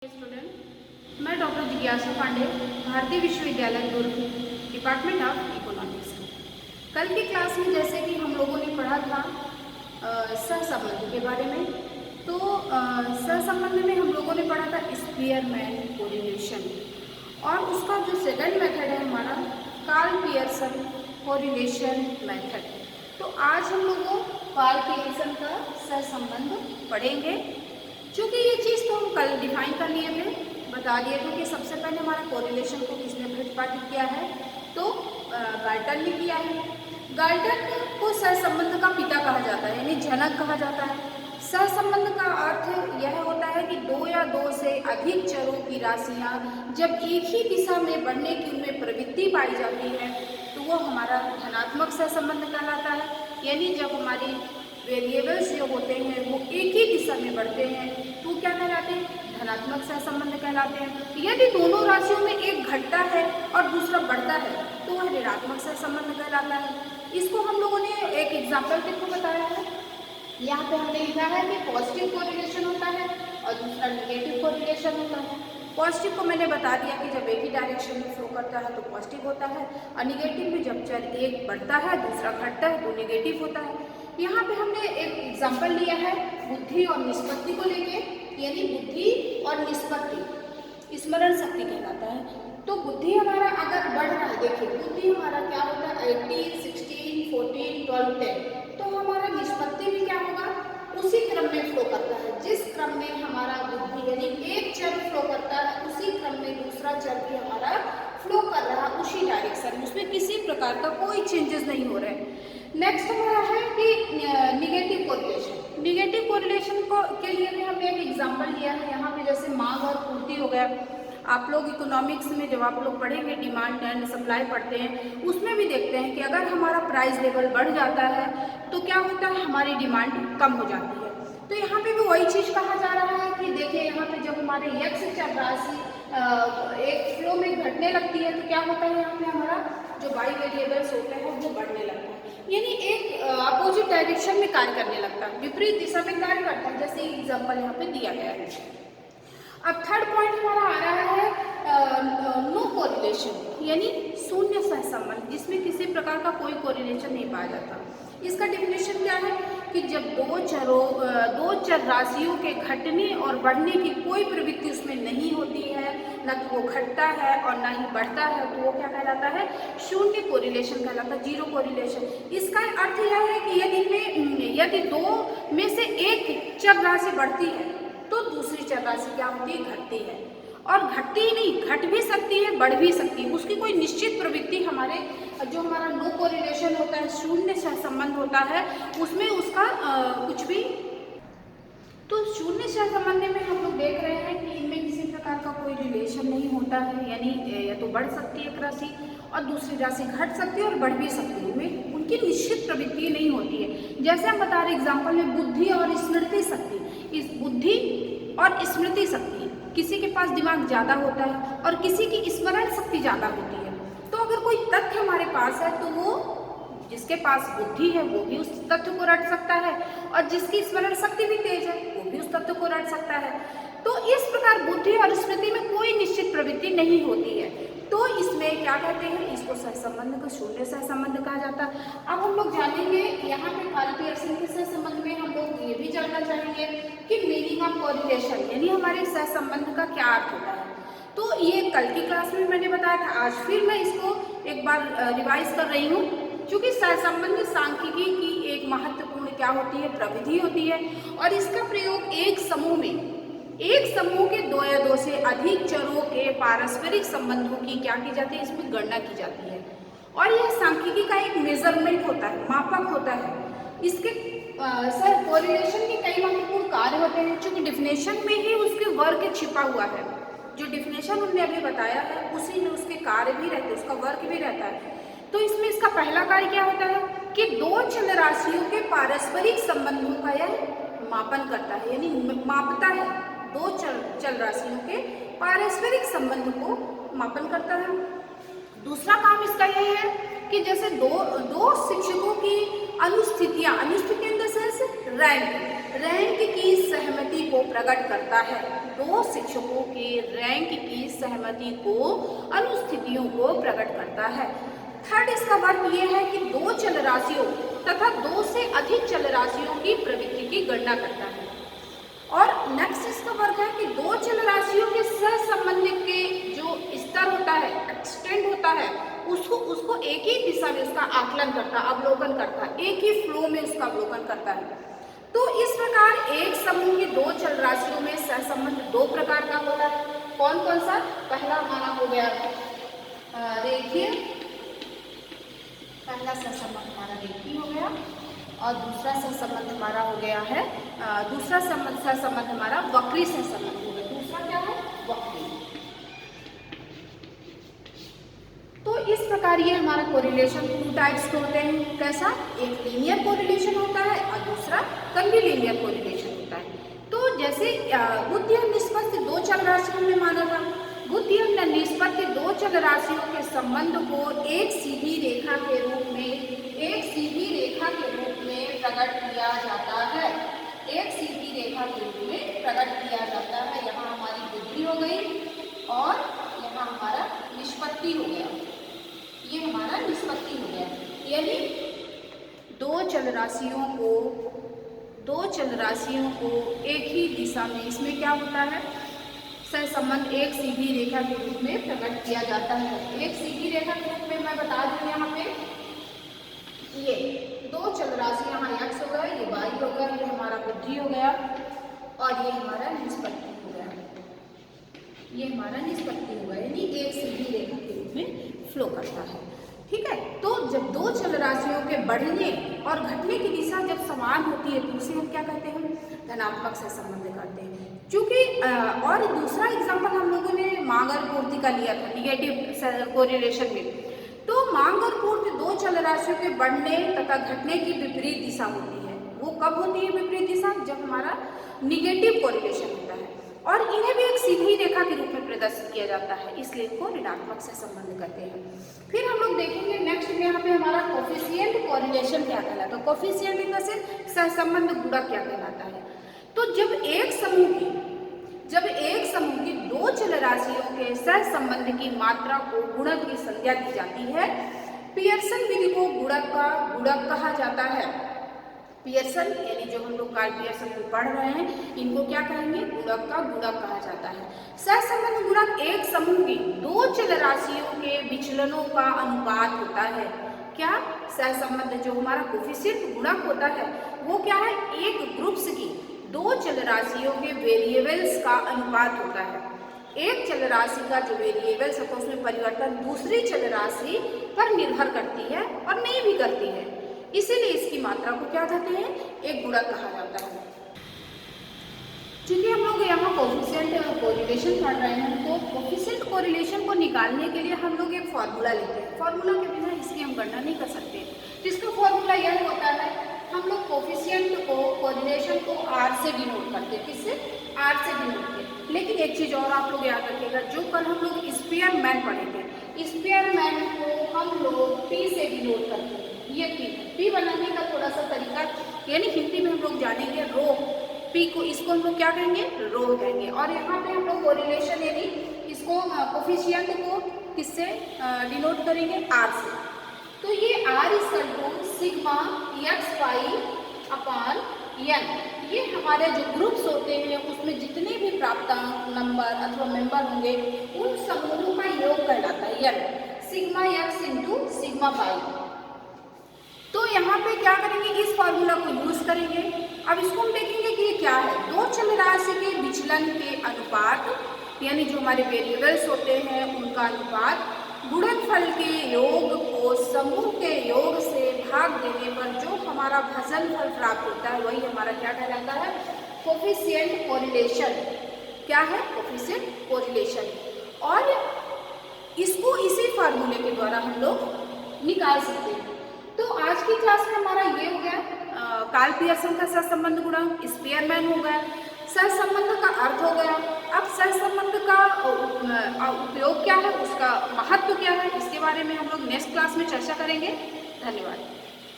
Student, मैं doctor जिज्ञासा पांडे, भारतीय विश्वविद्यालय दुर्ग, डिपार्टमेंट ऑफ इकोनॉमिक्स। कल की क्लास में जैसे कि हम लोगों ने पढ़ा था सहसंबंध के बारे में, तो सहसंबंध में हम लोगों ने पढ़ा था स्पीयरमैन कोरिलेशन, और उसका जो सेकंड मेथड है हमारा कार्ल पियर्सन कोरिलेशन मेथड। तो आज हम लोग कार्ल पियर्सन का सहसंबंध पढ़ेंगे। चूँकि ये चीज़ तो हम कल डिफाइन कर लिए थे, बता दिए थे कि सबसे पहले हमारा कोरिलेशन को किसने प्रतिपादित किया है, तो गाल्टन ने किया है। गाल्टन को सहसंबंध का पिता कहा जाता है, यानी जनक कहा जाता है। सहसंबंध का अर्थ यह होता है कि दो या दो से अधिक चरों की राशियाँ जब एक ही दिशा में बढ़ने की उनमें प्रवृत्ति पाई जाती है तो वो हमारा धनात्मक सहसंबंध कहलाता है। यानी जब हमारी वेरिएबल्स जो होते हैं वो एक ही दिशा में बढ़ते हैं तो क्या कहलाते हैं, धनात्मक सहसंबंध कहलाते हैं। यदि दोनों राशियों में एक घटता है और दूसरा बढ़ता है तो वह ऋणात्मक सहसंबंध कहलाता है। इसको हम लोगों ने एक एग्जाम्पल के थ्रू बताया है। यहाँ पे हमने लिखा है कि पॉजिटिव कोरिलेशन होता है और दूसरा निगेटिव कोरिलेशन होता है। पॉजिटिव को मैंने बता दिया कि जब एक ही डायरेक्शन में फ्लो करता है तो पॉजिटिव होता है, और निगेटिव में जब चर एक बढ़ता है दूसरा घटता है तो निगेटिव होता है। यहाँ पे हमने एक एग्जाम्पल लिया है बुद्धि और निष्पत्ति को लेके, यानी बुद्धि और निष्पत्ति स्मरण शक्ति कहलाता है। तो बुद्धि हमारा अगर बढ़ रहा है, देखिए बुद्धि हमारा क्या होता है 18, 16, 14, 12, 10, तो हमारा निष्पत्ति भी क्या होगा, उसी क्रम में फ्लो करता है। जिस क्रम में हमारा बुद्धि यानी एक चर फ्लो करता है उसी क्रम में दूसरा चर भी हमारा फ्लो कर रहा है उसी डायरेक्शन में, उसमें किसी प्रकार का कोई चेंजेस नहीं हो रहे हैं। नेक्स्ट हमारा है कि निगेटिव कोरिलेशन। निगेटिव कोरिलेशन को के लिए भी हमने एक एग्जांपल लिया है। यहाँ पे जैसे मांग और पूर्ति हो गया। आप लोग इकोनॉमिक्स में जब आप लोग पढ़ेंगे डिमांड एंड सप्लाई पढ़ते हैं, उसमें भी देखते हैं कि अगर हमारा प्राइस लेवल बढ़ जाता है तो क्या होता है, हमारी डिमांड कम हो जाती है। तो यहाँ पे भी वही चीज़ कहा जा रहा है कि देखिए यहाँ पे जब हमारे यक्ष चर राशि एक फ्लो में घटने लगती है तो क्या होता है, यहाँ पे हमारा जो बाई वेरिएबल्स होते हैं वो बढ़ने लगता है, यानी एक अपोजिट डायरेक्शन में कार्य करने लगता है, विपरीत दिशा में कार्य करता है, जैसे एग्जाम्पल यहाँ पे दिया गया है। अब थर्ड पॉइंट हमारा आ रहा है नो कोरिलेशन, यानी शून्य सहसंबंध, जिसमें किसी प्रकार का कोई कोरिलेशन नहीं पाया जाता। इसका डेफिनेशन क्या है कि जब दो चर राशियों के घटने और बढ़ने की कोई प्रवृत्ति उसमें नहीं होती है, न तो वो घटता है और न ही बढ़ता है, तो वो क्या कहलाता है, शून्य कोरिलेशन कहलाता है, जीरो कोरिलेशन। इसका अर्थ यह है कि यदि दो में से एक चर राशि बढ़ती है तो दूसरी चर राशि क्या होती है, घटती है, और घटती ही नहीं, घट भी सकती है, बढ़ भी सकती है, उसकी कोई निश्चित प्रवृत्ति हमारे जो हमारा नो कोरिलेशन होता है, शून्य सहसंबंध होता है, उसमें उसका कुछ भी। तो शून्य सहसंबंध में हम लोग देख रहे हैं कि इनमें किसी प्रकार का कोई रिलेशन नहीं होता है, यानी या तो बढ़ सकती है एक राशि और दूसरी राशि घट सकती है और बढ़ भी सकती है, उनमें उनकी निश्चित प्रवृत्ति नहीं होती है। जैसे हम बता रहे एग्जाम्पल में बुद्धि और स्मृति शक्ति, इस बुद्धि और स्मृति शक्ति, किसी के पास दिमाग ज़्यादा होता है और किसी की स्मरण शक्ति ज़्यादा होती है। तो अगर कोई तथ्य हमारे पास है तो वो जिसके पास बुद्धि है वो भी उस तथ्य को रट सकता है, और जिसकी स्मरण शक्ति भी तेज है वो भी उस तथ्य को रट सकता है। तो इस प्रकार बुद्धि और स्मृति में कोई निश्चित प्रवृत्ति नहीं होती है, तो इसमें क्या कहते हैं, इसको सहसंबंध को शून्य सहसंबंध कहा जाता है। अब हम लोग जानेंगे यहाँ पे कार्ल पियर्सन के सहसंबंध में हम लोग ये भी जानना चाहेंगे कि मीनिंग ऑफ कोरिलेशन, यानी हमारे सहसंबंध का क्या अर्थ होता है। तो ये कल की क्लास में मैंने बताया था, आज फिर मैं इसको एक बार रिवाइज कर रही हूँ, क्योंकि सहसंबंध सांख्यिकी की एक महत्वपूर्ण क्या होती है, प्रविधि होती है, और इसका प्रयोग एक समूह के दो या दो से अधिक चरों के पारस्परिक संबंधों की क्या की जाती है, इसमें गणना की जाती है, और यह सांख्यिकी का एक मेजरमेंट होता है, मापक होता है। इसके सर कोरिलेशन के कई महत्वपूर्ण कार्य होते हैं, चूँकि डिफिनेशन में ही उसके वर्क छिपा हुआ है, जो डिफिनेशन उन्होंने अभी बताया है उसी में उसके कार्य भी रहते हैं, उसका वर्क भी रहता है। तो इसमें इसका पहला कार्य क्या होता है कि दो चल राशियों के पारस्परिक संबंधों का यह मापन करता है, यानी मापता है, दो चल राशियों के पारस्परिक संबंध को मापन करता है। दूसरा काम इसका यह है कि जैसे दो शिक्षकों की अनुस्थितियां इन द सेंस रैंक की सहमति को प्रकट करता है। दो शिक्षकों के रैंक की सहमति को अनुस्थितियों को प्रकट करता है। थर्ड इसका वर्ग ये है कि दो चल राशियों तथा दो से अधिक चल राशियों की प्रवृत्ति की गणना करता है। और नेक्स्ट इसका वर्ग है कि दो चल राशियों के सहसंबंध के जो स्तर होता है, एक्सटेंड होता है, उसको एक ही दिशा में उसका आकलन करता, अवलोकन करता है, एक ही फ्लो में उसका अवलोकन करता है। तो इस प्रकार एक समूह की दो चल राशियों में सहसंबंध दो प्रकार का होता है। कौन कौन सा? पहला हमारा हो गया रेखीय, पहला सहसंबंध हमारा रेखीय हो गया, और दूसरा सहसंबंध हमारा हो गया है दूसरा सहसंबंध हमारा वक्री सहसंबंध हो गया। दूसरा क्या है? वक्री। तो इस प्रकार ये हमारा कोरिलेशन टू टाइप्स के होते हैं। कैसा? एक लीनियर कोरिलेशन होता है और दूसरा कॉन्टिलीनियर कोरिलेशन होता है। तो जैसे बुद्धि और निष्पत्ति दो चल राशियों में माना था। बुद्धि और निष्पत्ति दो चल राशियों के संबंध को एक सीधी रेखा के रूप में प्रकट किया जाता है। एक सीधी रेखा के रूप में प्रकट किया जाता है। यहाँ हमारी बुद्धि हो गई और यहाँ हमारा निष्पत्ति हो गया। ये हमारा निष्पत्ति हो गया। यानी दो चल राशियों को एक ही दिशा में, इसमें क्या होता है? सहसंबंध एक सीधी रेखा के रूप में प्रकट किया जाता है। एक सीधी रेखा के रूप में मैं बता दूं, यहाँ पे ये दो चल राशि, यहाँ x हो गया, ये y हो गया, ये हमारा बुद्धि हो गया और ये हमारा निष्पत्ति हो गया। ये हमारा निष्पत्ति हो गया, यानी एक सीधी रेखा के रूप में फ्लो करता है। ठीक है। तो जब दो चल राशियों के बढ़ने और घटने की दिशा जब समान होती है तो उसे हम क्या कहते हैं? धनात्मक सहसंबंध करते हैं। चूंकि और दूसरा एग्जाम्पल हम लोगों ने मांग और पूर्ति का लिया था निगेटिव कोरिलेशन में। तो मांग और पूर्ति दो चल राशियों के बढ़ने तथा घटने की विपरीत दिशा होती है। वो कब होती है विपरीत दिशा? जब हमारा निगेटिव कोरिलेशन होता है, और इन्हें भी एक सीधी रेखा के रूप में प्रदर्शित किया जाता है, इसलिए इनको ऋणात्मक सहसंबंध कहते हैं। फिर हम लोग देखेंगे नेक्स्ट में यहाँ पे हमारा कोफिशिएंट कोरिलेशन क्या कहलाता है। कोफिशिएंट इन द सेंस सहसंबंध गुणक क्या कहलाता है? तो जब एक समूह की दो चल राशियों के सहसंबंध की मात्रा को गुणक की संज्ञा दी जाती है, पियर्सन विधि को गुणक कहा जाता है। पियर्सन यानी जो हम लोग कार्ल पियर्सन को पढ़ रहे हैं, इनको क्या कहेंगे? गुणक का गुणक कहा जाता है। सहसंबंध गुणक एक समूह की दो चल राशियों के विचलनों का अनुपात होता है। क्या? सहसंबंध जो हमारा कोफिशिएंट गुणक होता है वो क्या है? एक ग्रुप्स की दो चल राशियों के वेरिएबल्स का अनुपात होता है। एक चल राशि का जो वेरिएबल्स होता है उसमें परिवर्तन दूसरी चल राशि पर निर्भर करती है और नहीं भी करती है, इसीलिए इसकी मात्रा को क्या कहते हैं? एक गुणक कहा जाता है। चूंकि हम लोग यहाँ कोफिशिएंट कोरिलेशन पढ़ रहे हैं, तो कोफिशिएंट कोरिलेशन को निकालने के लिए हम लोग एक फॉर्मूला लेते हैं। फॉर्मूला के बिना इसकी हम गणना नहीं कर सकते। जिसका फॉर्मूला यह होता है, हम लोग कोफिशिएंट को, कोरिलेशन को R से डिनोट करते हैं। किससे? R से डिनोट करते हैं। लेकिन एक चीज़ और आप लोग याद रखिएगा, जो कल हम लोग स्पेयरमैन पढ़े थे, स्पेयरमैन को हम लोग P से डिनोट करते हैं। ये P बनाने का थोड़ा सा तरीका, यानी हिंदी में हम लोग जानेंगे रो, P को, इसको हम लोग क्या कहेंगे? रो कहेंगे। और यहाँ पे हम लोग कोरिलेशन यानी इसको कोफिशिएंट को किससे डिनोट करेंगे? R से। तो ये R = सिग्मा XY अपान N। ये हमारे जो ग्रुप्स होते हैं उसमें जितने भी प्राप्तांक, नंबर अथवा मेंबर होंगे उन समूहों का योग कहलाता है N, sigma X × sigma Y। तो यहाँ पे क्या करेंगे? इस फॉर्मूला को यूज करेंगे। अब इसको हम देखेंगे कि ये क्या है। दो चल राशि के विचलन के अनुपात, यानी जो हमारे वेरिएबल्स होते हैं उनका अनुपात, गुणनफल के योग को समूह के योग से भाग देने पर जो हमारा भाजनफल प्राप्त होता है वही हमारा क्या कहलाता है? Coefficient correlation. क्या है? Coefficient correlation. और इसको इसी फार्मूले के द्वारा हम लोग निकाल सकते हैं। तो आज की क्लास में हमारा ये हो गया कार्ल पियर्सन का सहसंबंध गुणक, स्पेयरमैन हो गया, सहसंबंध का अर्थ हो गया। अब सहसंबंध का उपयोग क्या है, उसका महत्व क्या है, इसके बारे में हम लोग नेक्स्ट क्लास में चर्चा करेंगे। धन्यवाद।